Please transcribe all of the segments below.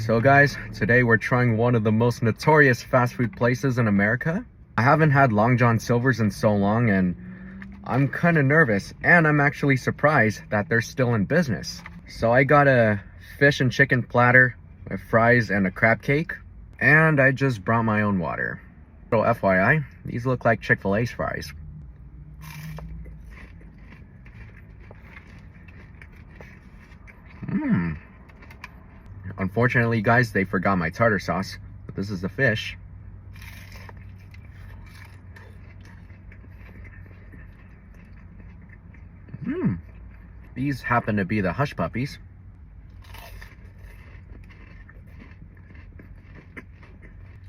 So guys, today we're trying one of the most notorious fast food places in America. I haven't had Long John Silver's in so long and I'm kind of nervous, and I'm actually surprised that they're still in business. So I got a fish and chicken platter with fries and a crab cake, and I just brought my own water. So FYI, these look like Chick-fil-A's fries. Unfortunately, guys, they forgot my tartar sauce, but this is the fish. These happen to be the hush puppies.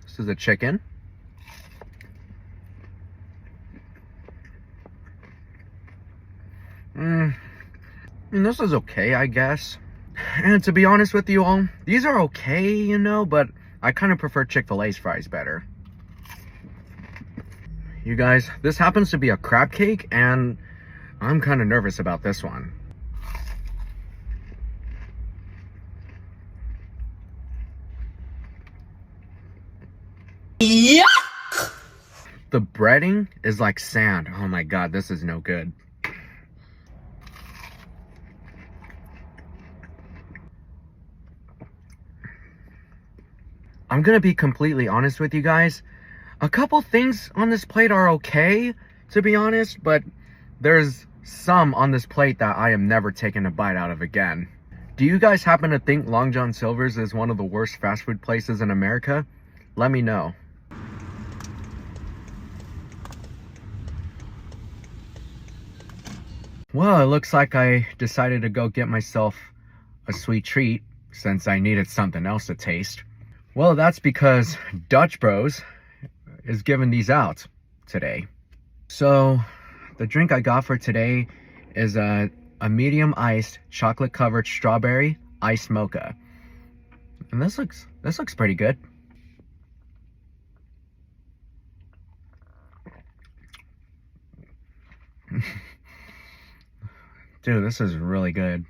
This is a chicken. And this is okay, I guess. And to be honest with you all, these are okay, you know, but I kind of prefer Chick-fil-A's fries better. You guys, this happens to be a crab cake, and I'm kind of nervous about this one. Yuck! The breading is like sand. Oh my god, this is no good. I'm gonna be completely honest with you guys. A couple things on this plate are okay, to be honest, but there's some on this plate that I am never taking a bite out of again. Do you guys happen to think Long John Silver's is one of the worst fast food places in America? Let me know. Well, it looks like I decided to go get myself a sweet treat since I needed something else to taste. Well, that's because Dutch Bros is giving these out today. So the drink I got for today is a medium iced chocolate covered strawberry iced mocha. And this looks pretty good. Dude, this is really good.